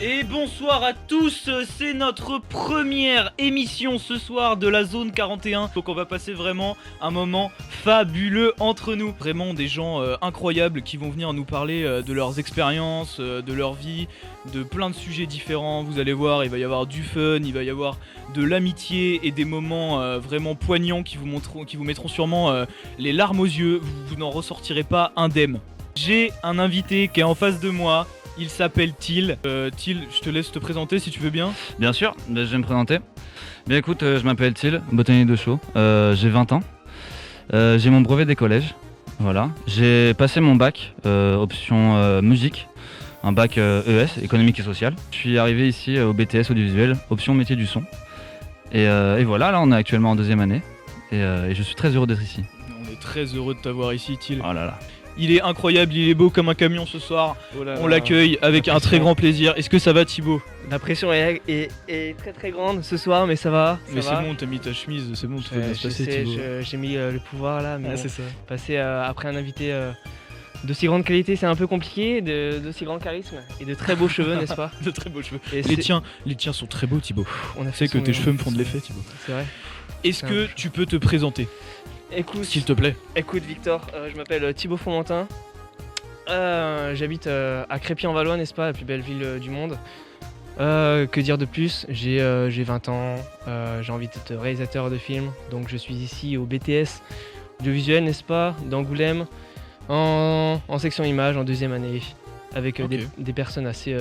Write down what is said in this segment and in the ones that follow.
Et bonsoir à tous, c'est notre première émission ce soir de la zone 41. Donc on va passer vraiment un moment fabuleux entre nous. Vraiment des gens incroyables qui vont venir nous parler de leurs expériences, de leur vie, de plein de sujets différents. Vous allez voir, il va y avoir du fun, il va y avoir de l'amitié et des moments vraiment poignants qui vous mettront sûrement les larmes aux yeux. Vous n'en ressortirez pas indemne. J'ai un invité qui est en face de moi. Il s'appelle Till. Till, je te laisse te présenter si tu veux bien. Bien sûr, je vais me présenter. Bien écoute, je m'appelle Till, botanier de show, j'ai 20 ans. J'ai mon brevet des collèges, voilà. J'ai passé mon bac, option musique, un bac ES, économique et social. Je suis arrivé ici au BTS audiovisuel, option métier du son. Et voilà, là on est actuellement en deuxième année et je suis très heureux d'être ici. On est très heureux de t'avoir ici, Till. Oh là là. Il est incroyable, il est beau comme un camion ce soir. On l'accueille avec un très grand plaisir. Est-ce que ça va, Thibaut? La pression est très très grande ce soir, mais ça va. Mais c'est bon, t'as mis ta chemise, c'est bon, tout va bien se passer, Thibaut. J'ai mis le pouvoir là, mais Ah, bon, c'est ça. passer après un invité d'aussi grande qualité, c'est un peu compliqué, d'aussi grand charisme et de très beaux cheveux, n'est-ce pas? De très beaux cheveux. Et Les tiens sont très beaux, Thibaut. On a Tu sais que tes cheveux me font de l'effet, Thibaut. C'est vrai. Est-ce que tu peux te présenter, s'il te plaît? Écoute Victor, je m'appelle Thibaut Fromentin. J'habite à Crépy-en-Valois, n'est-ce pas, la plus belle ville du monde. Que dire de plus? J'ai 20 ans, j'ai envie d'être réalisateur de films, donc je suis ici au BTS audiovisuel, n'est-ce pas, d'Angoulême, en section image, en deuxième année, avec Ok. des personnes assez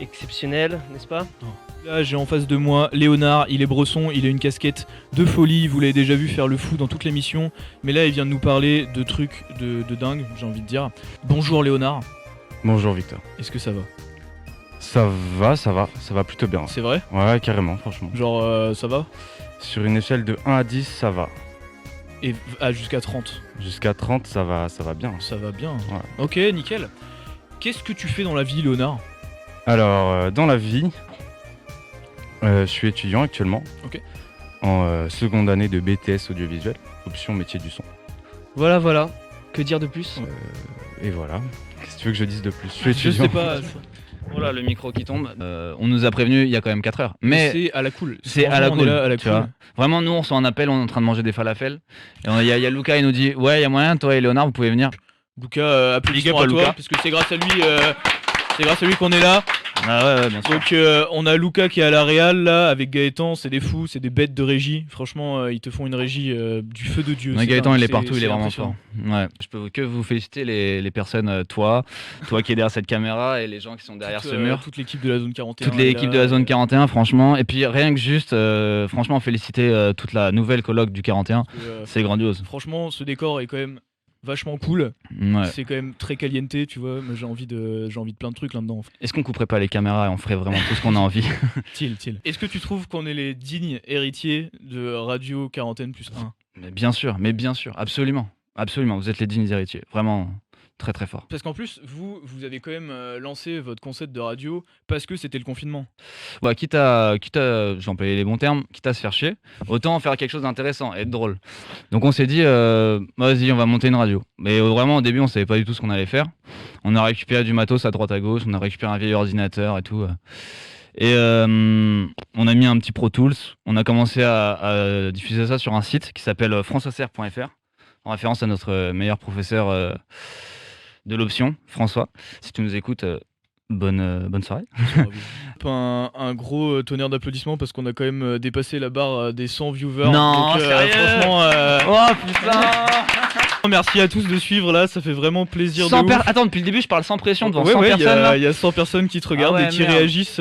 exceptionnelles, n'est-ce pas? Là, j'ai en face de moi Léonard, il est bresson, il a une casquette de folie, vous l'avez déjà vu faire le fou dans toute l'émission, mais là il vient de nous parler de trucs de dingue, j'ai envie de dire. Bonjour Léonard, Bonjour Victor. est-ce que ça va? Ça va plutôt bien. C'est vrai? Ouais, carrément, franchement. Genre ça va? Sur une échelle de 1 à 10, ça va. Et jusqu'à 30, Jusqu'à 30, ça va bien. ça va bien. Ouais. Ok, nickel. Qu'est-ce que tu fais dans la vie, Léonard? Alors, dans la vie, je suis étudiant actuellement. Ok. En seconde année de BTS audiovisuel, option métier du son. Voilà, que dire de plus? Et voilà. Qu'est-ce que tu veux que je dise de plus? Je suis Je étudiant. sais pas, Voilà, le micro qui tombe. On nous a prévenu il y a quand même 4 heures. Mais c'est à la cool. c'est à la Franchement, on est cool, là à la tu cool. vois. Vraiment, nous on reçoit un appel, on est en train de manger des falafels. Et il y a Luca, il nous dit ouais, il y a moyen, toi et Léonard, vous pouvez venir. Luca, applaudissements Big up à à toi, Luca. parce que c'est grâce à lui qu'on est là. Ah ouais, bien sûr. Donc on a Luca qui est à la Real là avec Gaëtan, c'est des fous, c'est des bêtes de régie. Franchement, ils te font une régie du feu de Dieu. Ouais, C'est Gaëtan, dingue, il est c'est- partout, il c'est est vraiment impressionnant. fort. Ouais. Je peux que vous féliciter les personnes, toi qui es derrière cette caméra et les gens qui sont derrière Toute, ce mur. toute l'équipe de la zone 41. Toute l'équipe de la zone 41, franchement. Et puis rien que juste, franchement, féliciter toute la nouvelle coloc du 41. C'est grandiose. Franchement, ce décor est quand même vachement cool. Ouais. C'est quand même très caliente, tu vois. Moi, j'ai envie de plein de trucs là-dedans. Est-ce qu'on couperait pas les caméras et on ferait vraiment tout ce qu'on a envie? Till. Est-ce que tu trouves qu'on est les dignes héritiers de Radio Quarantaine plus 1? Mais bien sûr, absolument. Absolument, vous êtes les dignes héritiers. Vraiment, très très fort. Parce qu'en plus, vous avez quand même lancé votre concept de radio parce que c'était le confinement. Ouais, quitte à j'ai employé les bons termes, quitte à se faire chier, autant faire quelque chose d'intéressant et être drôle. Donc on s'est dit, vas-y, on va monter une radio. Mais vraiment, au début, on savait pas du tout ce qu'on allait faire. On a récupéré du matos à droite à gauche, on a récupéré un vieil ordinateur et tout. Et on a mis un petit Pro Tools. On a commencé à diffuser ça sur un site qui s'appelle franceauxerre.fr, en référence à notre meilleur professeur de l'option, François. Si tu nous écoutes, bonne soirée. Un gros tonnerre d'applaudissements parce qu'on a quand même dépassé la barre des 100 viewers. Non, Donc, sérieux franchement, Oh putain merci à tous de suivre là, ça fait vraiment plaisir de ouf. Attends, depuis le début, je parle sans pression devant Ouais, 100 ouais, personnes. là. il y a 100 personnes qui te regardent Ah ouais, et qui merde. réagissent.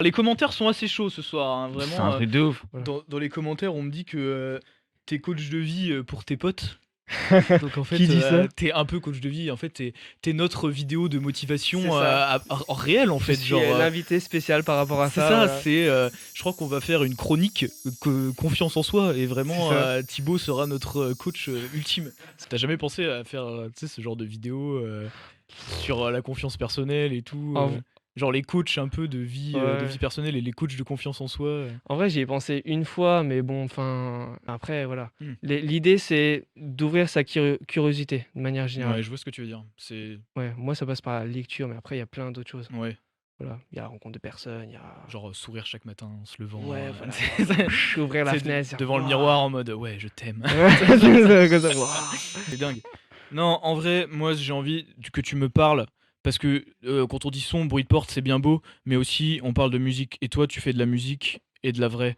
Les commentaires sont assez chauds ce soir, hein, C'est vraiment. un truc de ouf. Dans les commentaires, on me dit que t'es coach de vie pour tes potes. Donc en fait, Qui dit ça? t'es un peu coach de vie. En fait, t'es notre vidéo de motivation C'est ça. en réel en fait. Je suis Genre, l'invité spécial par rapport à c'est ça. ça. voilà. Je crois qu'on va faire une chronique confiance en soi et vraiment C'est ça. Thibaut sera notre coach ultime. T'as jamais pensé à faire ce genre de vidéo sur la confiance personnelle et tout En- genre les coachs un peu de vie personnelle et les coachs de confiance en soi. En vrai, j'y ai pensé une fois, mais bon, enfin, après, voilà. Hmm. L'idée, c'est d'ouvrir sa curiosité, de manière générale. Ouais, je vois ce que tu veux dire. C'est Ouais, moi, ça passe par la lecture, mais après, il y a plein d'autres choses. ouais. Voilà, il y a la rencontre de personnes, il y a. Genre sourire chaque matin en se levant. Ouais, voilà. c'est- Ouvrir la c'est fenêtre. faire, devant le Waouh. miroir en mode ouais, je t'aime. Ouais, comme ça, waouh. C'est dingue. Non, en vrai, moi j'ai envie que tu me parles. Parce que quand on dit son, bruit de porte, c'est bien beau, mais aussi on parle de musique. Et toi, tu fais de la musique et de la vraie.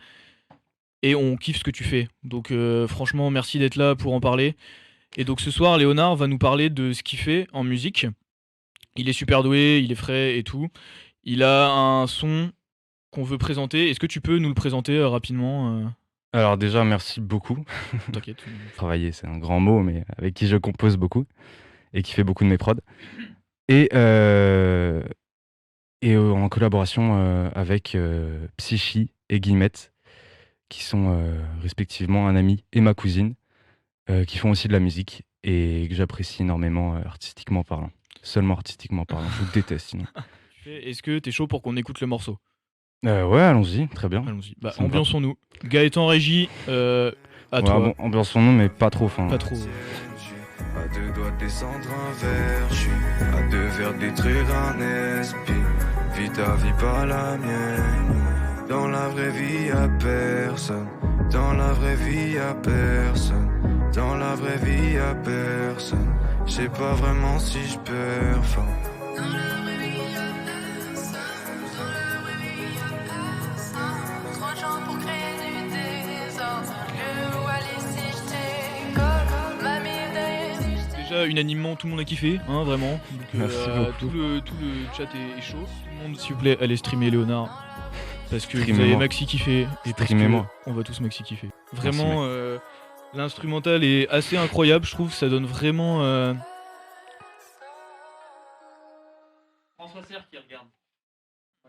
Et on kiffe ce que tu fais. Donc franchement, merci d'être là pour en parler. Et donc ce soir, Léonard va nous parler de ce qu'il fait en musique. Il est super doué, il est frais et tout. Il a un son qu'on veut présenter. Est-ce que tu peux nous le présenter rapidement Alors déjà, merci beaucoup. T'inquiète. Travailler, c'est un grand mot, mais avec qui je compose beaucoup et qui fait beaucoup de mes prods. Et en collaboration avec Psychi et Guillemette, qui sont respectivement un ami et ma cousine, qui font aussi de la musique et que j'apprécie énormément artistiquement parlant. Seulement artistiquement parlant, je vous déteste sinon. Est-ce que t'es chaud pour qu'on écoute le morceau? Ouais, allons-y, très bien. Allons-y. Bah, Ça me va. ambiançons-nous. Gaëtan Régie, à toi. Bon, ambiance son nom, mais pas trop. Pas trop. À deux doigts de descendre un verre, je suis à deux verres détruire un esprit. Vis ta vie, pas la mienne. Dans la vraie vie, y'a personne. Dans la vraie vie, y'a personne. Dans la vraie vie, y'a personne. Je sais pas vraiment si je performe. Dans la vraie vie, y'a personne. Dans la vraie vie, y'a personne. Trop de gens pour créer du désordre. Le où aller si je décolle. Ma médaille si je Déjà, unanimement, tout le monde a kiffé, hein, vraiment. Donc, Merci beaucoup. tout le chat est chaud. Tout le monde, s'il vous plaît, allez streamer Léonard. Parce que vous Streamez-moi. avez maxi kiffé. Et parce que Streamez-moi. on va tous maxi kiffer. Merci, Vraiment, l'instrumental est assez incroyable, je trouve. Ça donne vraiment. François Serre qui regarde.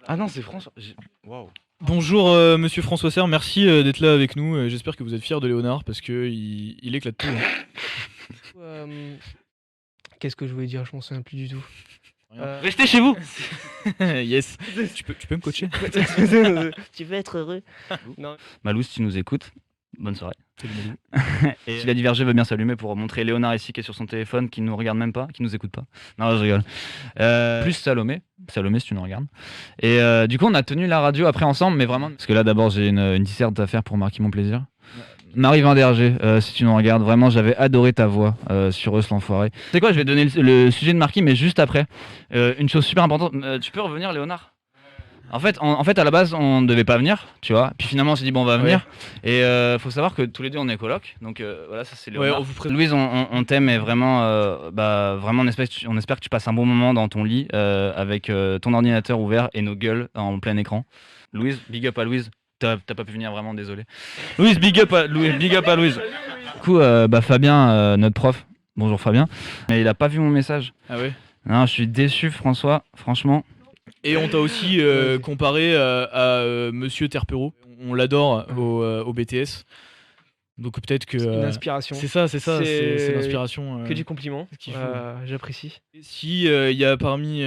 Ah non, c'est François. Waouh. Bonjour monsieur François Serre, merci d'être là avec nous. J'espère que vous êtes fiers de Léonard parce que il éclate tout. Hein. Qu'est-ce que je voulais dire? Je m'en souviens plus du tout. Restez chez vous. Yes. Tu peux me coacher? Tu veux être heureux? Non. Malou, si tu nous écoutes, bonne soirée. Salut, Malou. Et si la divergée veut bien s'allumer pour montrer Léonard ici qui est sur son téléphone, qui nous regarde même pas, qui nous écoute pas. Non, je rigole. Plus Salomé si tu nous regardes. Et du coup, on a tenu la radio après ensemble, mais vraiment. Parce que là, d'abord, j'ai une disserte à faire pour marquer mon plaisir. Marie Vinderger, si tu nous regardes, vraiment j'avais adoré ta voix sur Eus l'enfoiré. C'est quoi, je vais donner le sujet de Marquis, mais juste après. Une chose super importante, tu peux revenir Léonard? En fait, à la base, on ne devait pas venir, tu vois. Puis finalement, on s'est dit, bon, on va venir. Et faut savoir que tous les deux, on est coloc. Donc voilà, ça c'est Léonard. Ouais, on vous présente. Louise, on t'aime et vraiment, vraiment on espère que tu passes un bon moment dans ton lit avec ton ordinateur ouvert et nos gueules en plein écran. Louise, big up à Louise. T'as pas pu venir, vraiment désolé. Louise, big up à Louise. Du coup, Fabien, notre prof. Bonjour Fabien. Mais il a pas vu mon message. Ah ouais. Non, je suis déçu, François. Franchement. Et on t'a aussi comparé à Monsieur Terpero. On l'adore au BTS. Donc peut-être que. Une inspiration. C'est ça, c'est C'est l'inspiration. Que du compliment. qu'il faut. J'apprécie. Si il y a parmi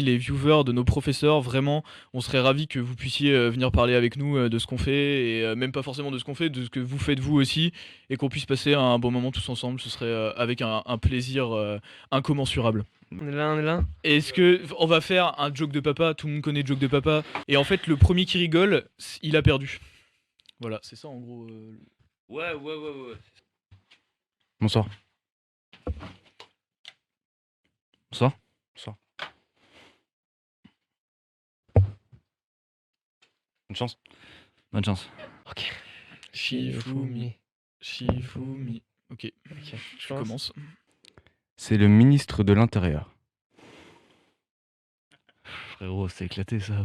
les viewers de nos professeurs, vraiment, on serait ravis que vous puissiez venir parler avec nous de ce qu'on fait, et même pas forcément de ce qu'on fait, de ce que vous faites vous aussi, et qu'on puisse passer un bon moment tous ensemble. Ce serait avec un plaisir incommensurable. On est là. Est-ce que on va faire un joke de papa? Tout le monde connaît joke de papa. Et en fait, le premier qui rigole, il a perdu. Voilà, c'est ça en gros. Ouais. Bonsoir. Bonsoir. Bonne chance. Bonne chance. Ok. Shifumi. Ok, je commence. C'est le ministre de l'Intérieur. Frérot, c'est éclaté ça.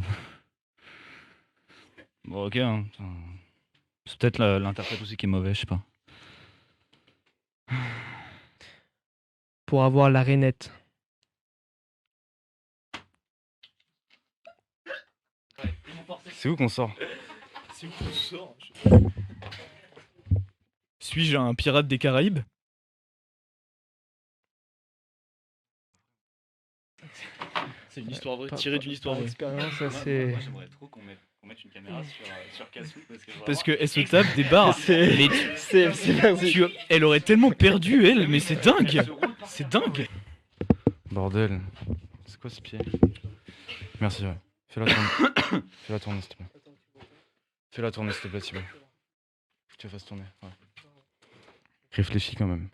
Bon, ok. Hein. C'est peut-être l'interprète aussi qui est mauvais, je sais pas. Pour avoir la rainette. C'est où qu'on sort? Suis-je un pirate des Caraïbes? C'est une histoire vraie, tirée d'une histoire vraie. Expérience, ça c'est. J'aimerais trop qu'on mette une caméra sur Cassou. Parce qu'elle se tape des barres. Mais elle aurait tellement perdu, elle, mais c'est dingue! C'est dingue! Bordel. C'est quoi ce pied? Merci, ouais. Fais-la tourner. Fais-la tourner, s'il te plaît. Fais-la tourner, s'il te plaît, Thibaut. Faut que tu la fasses tourner. Ouais. Réfléchis quand même.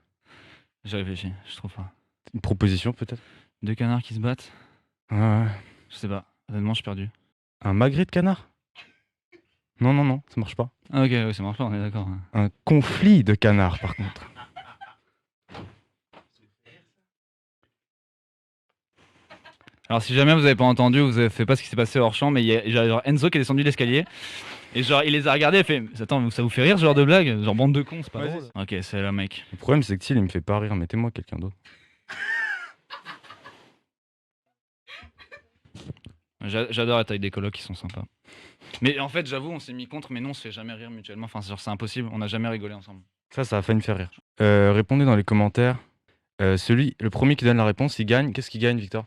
J'ai réfléchi, je trouve pas. Une proposition, peut-être? 2 canards qui se battent? Ouais. Je sais pas. Honnêtement, je suis perdu. Un magret de canard? Non, ça marche pas. Ah, ok, oui, ça marche pas, on est d'accord. Un conflit de canards, par contre. Alors, si jamais vous avez pas entendu, vous avez fait pas ce qui s'est passé hors champ, mais il y a genre Enzo qui est descendu l'escalier. Et genre, il les a regardés et fait attends, ça vous fait rire ce genre de blague? Genre, bande de cons, c'est pas Ouais, drôle. Ok, c'est là, mec. Le problème, c'est que Thiel, il me fait pas rire. Mettez-moi quelqu'un d'autre. J'adore être avec des colocs qui sont sympas. Mais en fait, j'avoue, on s'est mis contre, mais non, on se fait jamais rire mutuellement. Enfin, genre, c'est impossible, on n'a jamais rigolé ensemble. Ça a failli me faire rire. Répondez dans les commentaires. Le premier qui donne la réponse, il gagne. Qu'est-ce qu'il gagne, Victor?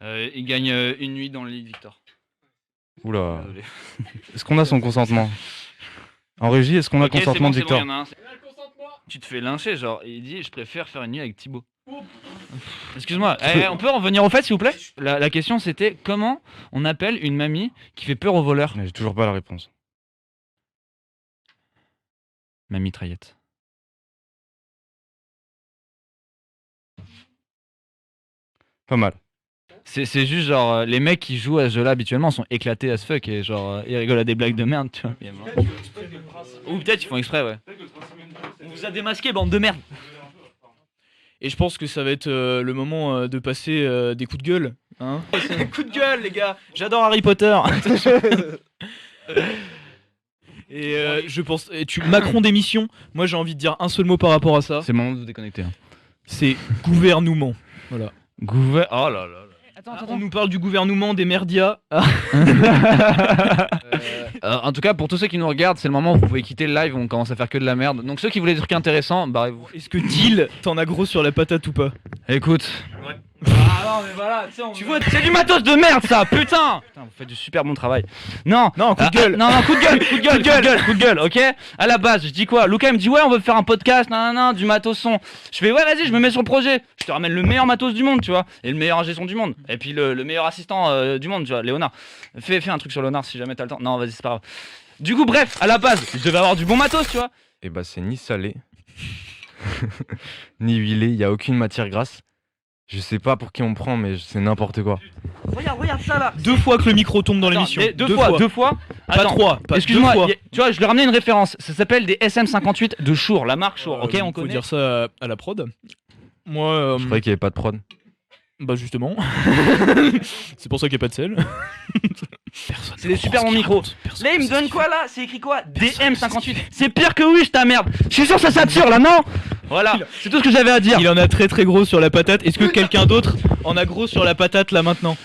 Il gagne une nuit dans le lit, Victor. Oula. Désolé. Est-ce qu'on a son consentement? En régie, est-ce qu'on a Ok, consentement de c'est bon, Victor? y en a un. Tu te fais lyncher, genre, et il dit je préfère faire une nuit avec Thibaut. Excuse-moi, on peut en revenir au fait, s'il vous plaît? La question c'était comment on appelle une mamie qui fait peur aux voleurs? Mais j'ai toujours pas la réponse. Mamie Traillette. Pas mal. C'est juste genre, les mecs qui jouent à ce jeu-là habituellement sont éclatés as fuck et genre, ils rigolent à des blagues de merde, tu vois. Ou peut-être ils font exprès, ouais. On vous a démasqué, bande de merde! Et je pense que ça va être le moment de passer des coups de gueule. Hein. Coup de gueule, les gars. J'adore Harry Potter. Et je pense, Macron d'émission. Moi, j'ai envie de dire un seul mot par rapport à ça. C'est le moment de vous déconnecter. Hein. C'est gouvernement. Voilà. Oh là là là. On nous parle du gouvernement des merdias. En tout cas, pour tous ceux qui nous regardent, c'est le moment où vous pouvez quitter le live, on commence à faire que de la merde. Donc ceux qui voulaient des trucs intéressants, barrez-vous. Est-ce que Deal, t'en as gros sur la patate ou pas? Écoute. Ah non mais voilà, tu vois, c'est du matos de merde ça, putain. Putain, vous faites du super bon travail. Non, coup de gueule. Non, coup de gueule, coup de gueule, ok. À la base, je dis quoi? Luca il me dit ouais, on veut faire un podcast, du matos son. Je fais ouais, vas-y, je me mets sur le projet. Je te ramène le meilleur matos du monde, tu vois, et le meilleur ingé son du monde, et puis le meilleur assistant du monde, tu vois, Léonard. Fais un truc sur Léonard si jamais t'as le temps. Non, vas-y, c'est pas grave. Du coup, bref, à la base, je devais avoir du bon matos, tu vois. Et bah, c'est ni salé, ni huilé, il y a aucune matière grasse. Je sais pas pour qui on me prend, mais c'est n'importe quoi. Regarde ça là. 2 fois que le micro tombe dans l'émission. Deux fois. Pas Attends, 3. excuse-moi, tu vois, je lui ai ramené une référence. Ça s'appelle des SM58 de Chour, la marque Chour. Ok, on faut connaît. dire ça à la prod. Moi, Je croyais qu'il y avait pas de prod. bah justement. C'est pour ça qu'il n'y a pas de sel. C'est des super bons micros. Là, il me donne quoi là? C'est écrit quoi? DM58. C'est pire que Wish, ta merde. Je suis sûr que ça sature là, non? Voilà, c'est tout ce que j'avais à dire. Il en a très très gros sur la patate. Est-ce que quelqu'un d'autre en a gros sur la patate là maintenant?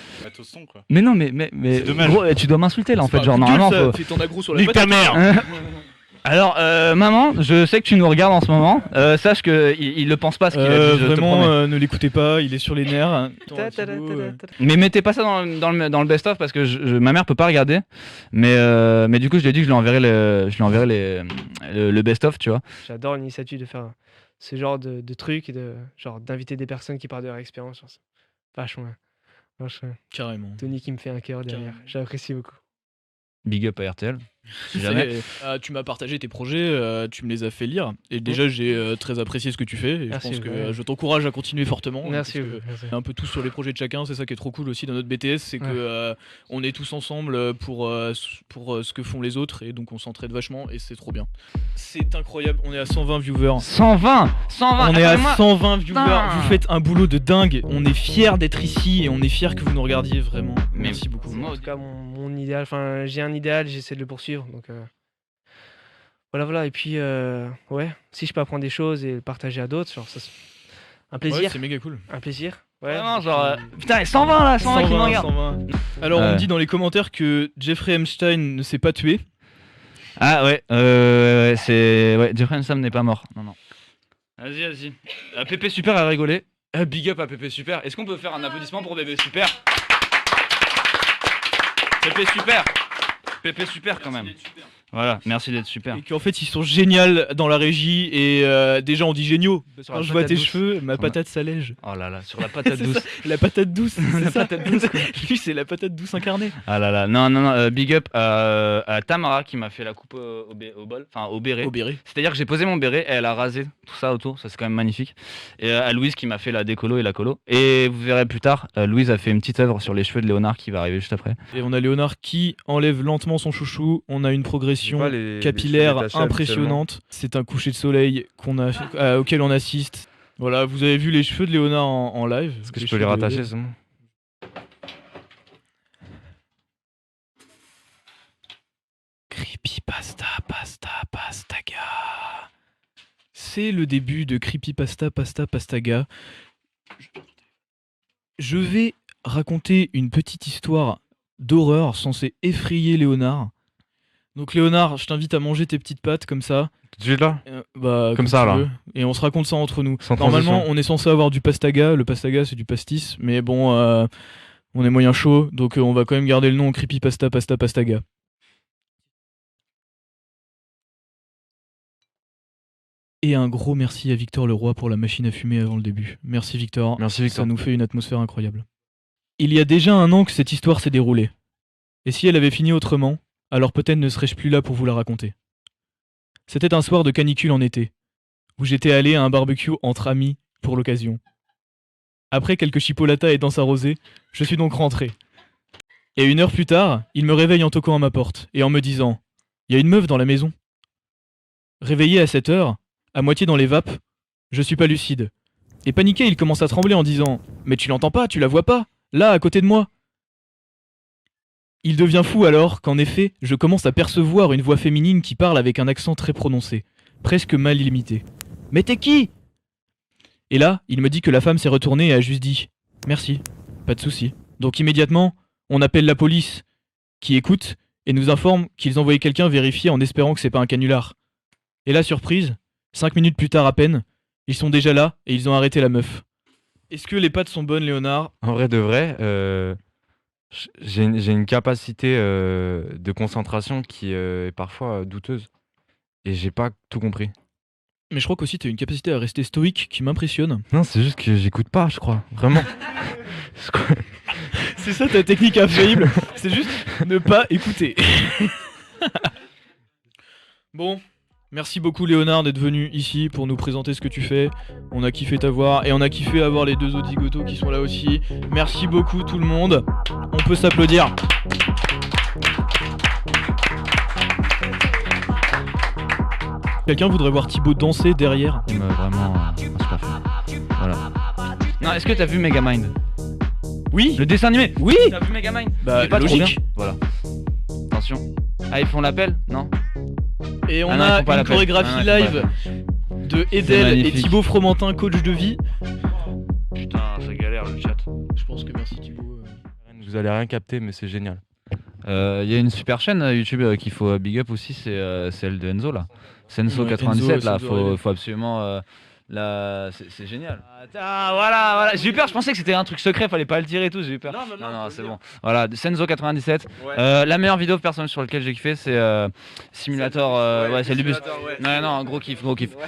Quoi. Mais non, mais gros, tu dois m'insulter là en fait, genre normalement. T'en as gros sur la patate. Nique ta mère. Alors, maman, je sais que tu nous regardes en ce moment. Sache que il le pense pas ce qu'il a dit. Je te Vraiment, promets. ne l'écoutez pas, il est sur les nerfs. Mais mettez pas ça dans le best-of parce que ma mère peut pas regarder. Mais du coup, je lui ai dit que je lui enverrai le best-of, tu vois. J'adore l'initiative de faire ce genre de trucs et d'inviter des personnes qui parlent de leur expérience. Vachement. Carrément. Tony qui me fait un cœur derrière. J'apprécie beaucoup. Big up à RTL. Si jamais. Tu m'as partagé tes projets, tu me les as fait lire. Et déjà, j'ai très apprécié ce que tu fais. Et Merci, je pense que ouais. je t'encourage à continuer fortement. Merci. parce que on est un peu tous sur les projets de chacun. C'est ça qui est trop cool aussi dans notre BTS. C'est que on est tous ensemble pour ce que font les autres. Et donc, on s'entraide vachement. Et c'est trop bien. C'est incroyable. On est à 120 viewers. 120. On est à Attends-moi. 120 viewers. Putain. Vous faites un boulot de dingue. On est fiers d'être ici. Et on est fiers que vous nous regardiez vraiment. Mais Merci beaucoup. En tout cas, mon idéal, enfin, j'ai un idéal, j'essaie de le poursuivre. Donc, voilà. Et puis, si je peux apprendre des choses et le partager à d'autres, genre, ça, un Ouais, plaisir. c'est méga cool. Un plaisir. Ouais. Vraiment, genre. Putain, 120 là, 120 qui me regardent. 120. Alors, on Ouais. me dit dans les commentaires que Jeffrey Epstein ne s'est pas tué. Ah ouais, c'est. Ouais, Jeffrey Sam n'est pas mort. Non. Vas-y. Pépé Super a rigolé. Big up à Pépé Super. Est-ce qu'on peut faire un applaudissement pour Pépé Super? Pépé Super quand même. Voilà, merci d'être super. Et qu'en fait ils sont géniaux dans la régie et déjà on dit géniaux. Sur Quand la je vois patate tes douce. cheveux, ma Sur la- patate s'allège. Oh là là, sur la patate C'est douce. ça, la patate douce, c'est La ça. patate douce. Lui c'est la patate douce incarnée. Ah là là, non, big up à Tamara qui m'a fait la coupe au bol, enfin au béret. Au béret. C'est-à-dire que j'ai posé mon béret et elle a rasé tout ça autour, ça c'est quand même magnifique. Et à Louise qui m'a fait la décolo et la colo. Et vous verrez plus tard, Louise a fait une petite œuvre sur les cheveux de Léonard qui va arriver juste après. Et on a Léonard qui enlève lentement son chouchou. On a une progression Pas les capillaire cheveux détachés impressionnante. C'est un coucher de soleil auquel on assiste. Voilà, vous avez vu les cheveux de Léonard en live. Est-ce que je peux les rattacher, c'est bon? Creepypasta, pastaga. C'est le début de Creepypasta, pastaga. Je vais raconter une petite histoire d'horreur censée effrayer Léonard. Donc Léonard, je t'invite à manger tes petites pâtes comme ça. Tout de suite là? Comme ça, tu là. veux. Et on se raconte ça entre nous. Sans Normalement, transition. on est censé avoir du pastaga. Le pastaga, c'est du pastis. Mais bon, on est moyen chaud. Donc on va quand même garder le nom Creepypasta, pastaga. Et un gros merci à Victor Leroy pour la machine à fumer avant le début. Merci Victor. Merci Victor. Ça nous fait une atmosphère incroyable. Il y a déjà 1 an que cette histoire s'est déroulée. Et si elle avait fini autrement, alors peut-être ne serais-je plus là pour vous la raconter. C'était un soir de canicule en été, où j'étais allé à un barbecue entre amis pour l'occasion. Après quelques chipolatas et danses arrosées, je suis donc rentré. Et 1 heure plus tard, il me réveille en toquant à ma porte et en me disant « Il y a une meuf dans la maison ». Réveillé à cette heure, à moitié dans les vapes, je suis pas lucide. Et paniqué, il commence à trembler en disant « Mais tu l'entends pas, tu la vois pas, là, à côté de moi ». Il devient fou alors qu'en effet, je commence à percevoir une voix féminine qui parle avec un accent très prononcé, presque mal imité. « Mais t'es qui ?» Et là, il me dit que la femme s'est retournée et a juste dit « Merci, pas de souci ». Donc immédiatement, on appelle la police, qui écoute et nous informe qu'ils envoyaient quelqu'un vérifier en espérant que c'est pas un canular. Et là, surprise, 5 minutes plus tard à peine, ils sont déjà là et ils ont arrêté la meuf. Est-ce que les pâtes sont bonnes, Léonard? En vrai de vrai, j'ai une capacité de concentration qui est parfois douteuse. Et j'ai pas tout compris. Mais je crois qu'aussi t'as une capacité à rester stoïque qui m'impressionne. Non, c'est juste que j'écoute pas, je crois. Vraiment. C'est ça ta technique infaillible, c'est juste ne pas écouter. Bon, merci beaucoup Léonard d'être venu ici pour nous présenter ce que tu fais. On a kiffé t'avoir et on a kiffé avoir les 2 autres zigotos qui sont là aussi. Merci beaucoup tout le monde. On peut s'applaudir. Quelqu'un voudrait voir Thibaut danser derrière? Vraiment, c'est pas fait. Voilà. Non, est-ce que t'as vu Megamind? Oui. Le dessin animé? Oui. T'as vu Megamind? Bah C'est pas trop logique. bien. Voilà. Attention. Ah, ils font l'appel? Non? Et on Ah non, ils a font pas une l'appel. chorégraphie Ah non, ils font live pas de Edel et magnifique. Thibaut Fromentin, coach de vie. Putain, ça galère le chat. Je pense que merci Thibaut. Vous allez rien capter, mais c'est génial. Il y a une super chaîne YouTube qu'il faut big up aussi, c'est celle de Enzo là. Senso Ouais, 97 Enzo, là, Senso, faut absolument c'est génial. Voilà, j'ai eu peur, je pensais que c'était un truc secret, fallait pas le dire et tout, j'ai eu peur. Non, c'est bon. Voilà, Senso 97. La meilleure vidéo personnelle sur laquelle j'ai kiffé, c'est Simulator, ouais, c'est le début. Ouais. Non, gros kiff.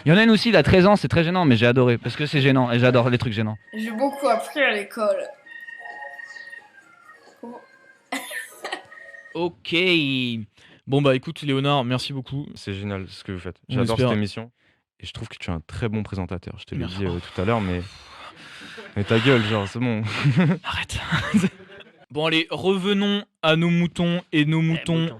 Il y en a une aussi, il a 13 ans, c'est très gênant, mais j'ai adoré parce que c'est gênant et j'adore les trucs gênants. J'ai beaucoup appris à l'école. Ok. Bon bah écoute Léonard, merci beaucoup. C'est génial ce que vous faites. On J'adore espère. cette émission. Et je trouve que tu es un très bon présentateur. Je te l'ai Merci. dit tout à l'heure, mais ta gueule, genre, c'est bon. Arrête. Bon allez, revenons à nos moutons et nos moutons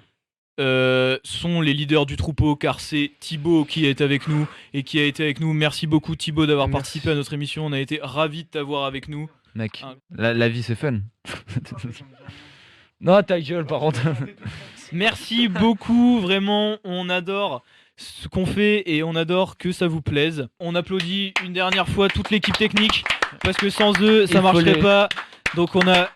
sont les leaders du troupeau car c'est Thibaut qui est avec nous et qui a été avec nous. Merci beaucoup Thibaut d'avoir Merci. participé à notre émission. On a été ravis de t'avoir avec nous. Mec, Ah. la vie c'est fun. Non, ta gueule par contre. Merci beaucoup, vraiment, on adore ce qu'on fait et on adore que ça vous plaise. On applaudit une dernière fois toute l'équipe technique parce que sans eux, ça Il faut marcherait les- pas. Donc on a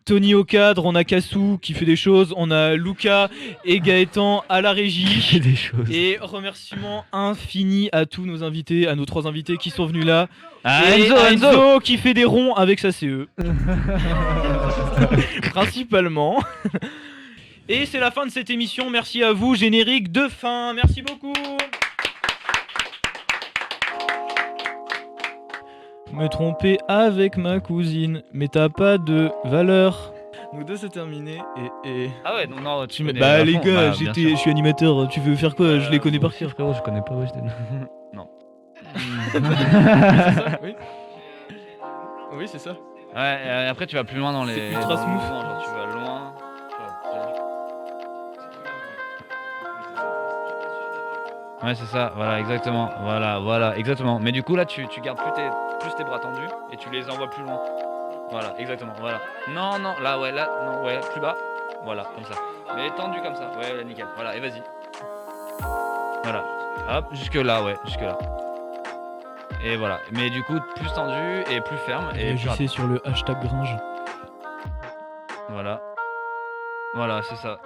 Tony au cadre, on a Kassou qui fait des choses, on a Luca et Gaëtan à la régie. des choses. Et remerciements infinis à tous nos invités, à nos 3 invités qui sont venus là. Ah, Et Enzo, à Enzo. qui fait des ronds avec sa CE. Principalement. Et c'est la fin de cette émission. Merci à vous. Générique de fin. Merci beaucoup. Me tromper avec ma cousine, mais t'as pas de valeur. Nous deux c'est terminé et... Ah ouais, non, tu connais Bah à les fond. gars, Bah, bien sûr. je suis animateur, tu veux faire quoi? Je les connais par cœur. Frérot, je connais pas Weshden. C'est ça, oui. Oui c'est ça. Ouais, et après tu vas plus loin dans les. C'est ultra dans le smooth. mouvement, genre, tu vas loin. Ouais, c'est ça, voilà, exactement. Voilà, exactement. Mais du coup, là, tu gardes plus tes bras tendus et tu les envoies plus loin. Voilà, exactement, voilà. Non, là, plus bas. Voilà, comme ça. Mais tendu comme ça, ouais, nickel. Voilà, et vas-y. Voilà, hop, jusque là. Et voilà, mais du coup, plus tendu et plus ferme et plus rapide. Réagissez sur le hashtag Gringe. Voilà, c'est ça.